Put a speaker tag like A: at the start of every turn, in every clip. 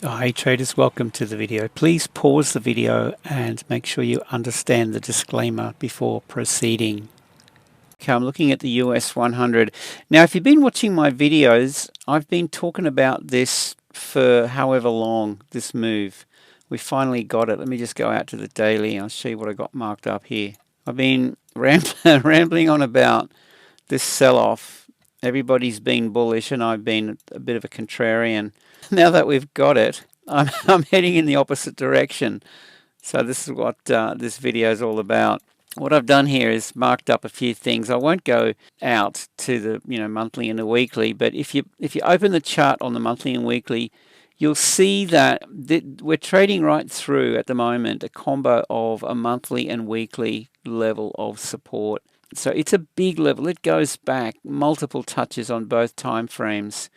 A: Hi traders, welcome to the video. Please pause the video and make sure you understand the disclaimer before proceeding. Okay, I'm looking at the US100. Now, if you've been watching my videos, I've been talking about this for however long, this move. We finally got it. Let me just go out to the daily and I'll show you what I got marked up here. I've been rambling on about this sell-off. Everybody's been bullish and I've been a bit of a contrarian. Now that we've got it, I'm heading in the opposite direction. So this is what this video is all about. What I've done here is marked up a few things. I won't go out to the monthly and the weekly, but if you open the chart on the monthly and weekly, you'll see that we're trading right through at the moment a combo of a monthly and weekly level of support. So it's a big level. It goes back multiple touches on both time frames.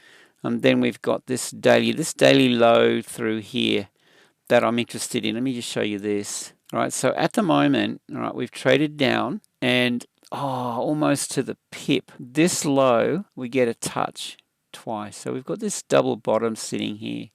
A: And then we've got this daily low through here that I'm interested in. Let me just show you this. All right, so at the moment, all right, we've traded down and almost to the pip. This low, we get a touch twice. So we've got this double bottom sitting here.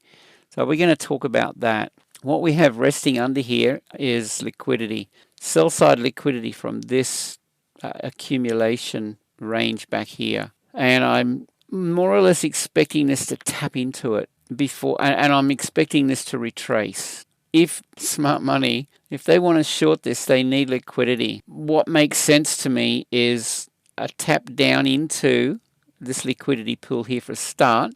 A: So we're going to talk about that. What we have resting under here is liquidity. Sell side liquidity from this accumulation range back here. And I'm more or less expecting this to tap into it before, and I'm expecting this to retrace. If smart money, if they want to short this, they need liquidity. What makes sense to me is a tap down into this liquidity pool here for a start,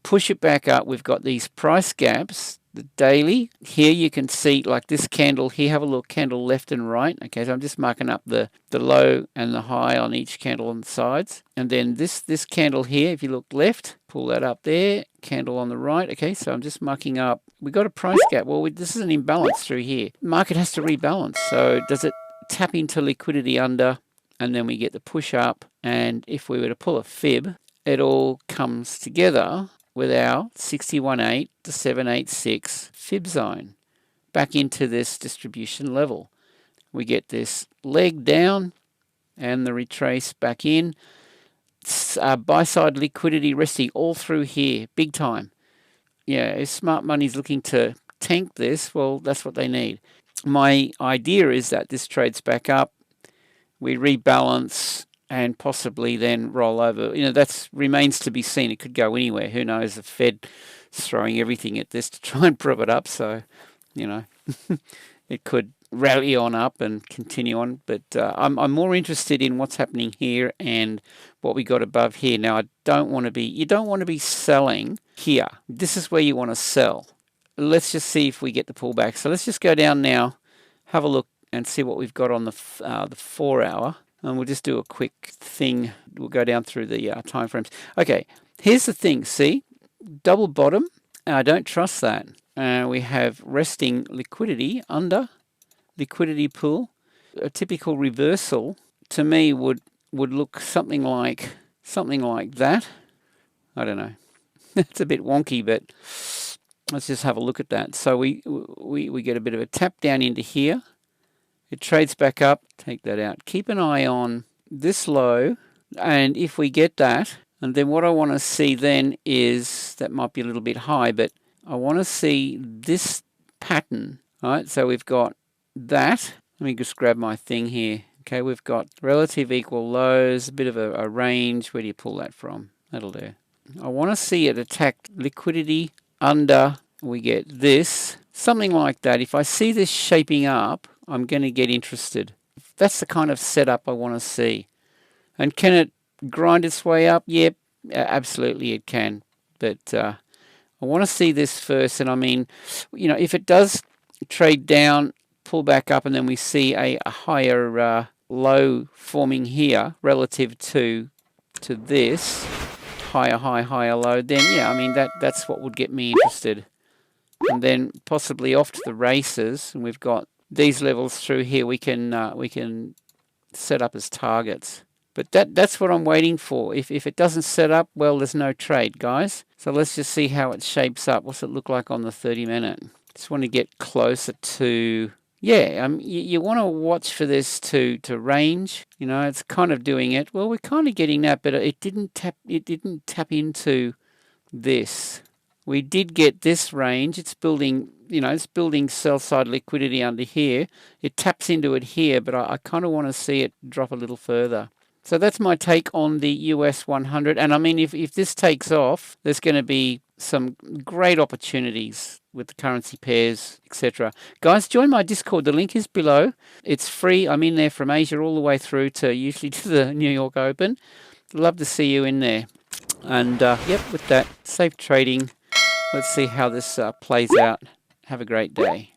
A: push it back up. We've got these price gaps, the daily. Here you can see like this candle here, have a look, candle left and right. Okay, so I'm just marking up the low and the high on each candle on the sides. And then this candle here, if you look left, pull that up there, candle on the right. Okay, so I'm just marking up. We got a price gap. Well, this is an imbalance through here. Market has to rebalance. So does it tap into liquidity under, and then we get the push up? And if we were to pull a fib, it all comes together with our 61.8 to 786 fib zone back into this distribution level. We get this leg down and the retrace back in. Buy side liquidity resting all through here, big time. Yeah, if smart money's looking to tank this, well, that's what they need. My idea is that this trades back up, we rebalance, and possibly then roll over. That remains to be seen. It could go anywhere. Who knows? The Fed is throwing everything at this to try and prop it up. So, it could rally on up and continue on. But I'm more interested in what's happening here and what we got above here. Now, you don't want to be selling here. This is where you want to sell. Let's just see if we get the pullback. So let's just go down now, have a look and see what we've got on the 4 hour. And we'll just do a quick thing. We'll go down through the time frames. Okay, here's the thing. See, double bottom. I don't trust that. We have resting liquidity under liquidity pool. A typical reversal to me would look something like that. I don't know. It's a bit wonky, but let's just have a look at that. So we get a bit of a tap down into here. It trades back up, take that out. Keep an eye on this low, and if we get that, and then what I want to see then is, that might be a little bit high, but I want to see this pattern, right? So we've got that. Let me just grab my thing here. Okay, we've got relative equal lows, a bit of a range. Where do you pull that from? That'll do. I want to see it attack liquidity under, we get this, something like that. If I see this shaping up, I'm going to get interested. That's the kind of setup I want to see. And can it grind its way up? Yep, absolutely it can. But I want to see this first. And I mean, if it does trade down, pull back up, and then we see a higher low forming here relative to this, higher low, then yeah, I mean, that's what would get me interested. And then possibly off to the races, and we've got these levels through here we can set up as targets. But that's what I'm waiting for. If it doesn't set up, well, there's no trade, guys. So let's just see how it shapes up. What's it look like on the 30-minute? Just want to get closer to, yeah, you want to watch for this to range. It's kind of doing it. Well, we're kind of getting that, but it didn't tap into this. we did get this range. It's building, it's building sell-side liquidity under here. It taps into it here, but I kind of want to see it drop a little further. So that's my take on the US 100. And I mean, if this takes off, there's going to be some great opportunities with the currency pairs, etc. Guys, join my Discord. The link is below. It's free. I'm in there from Asia all the way through to usually to the New York Open. Love to see you in there. And yep, with that, safe trading. Let's see how this plays out. Have a great day.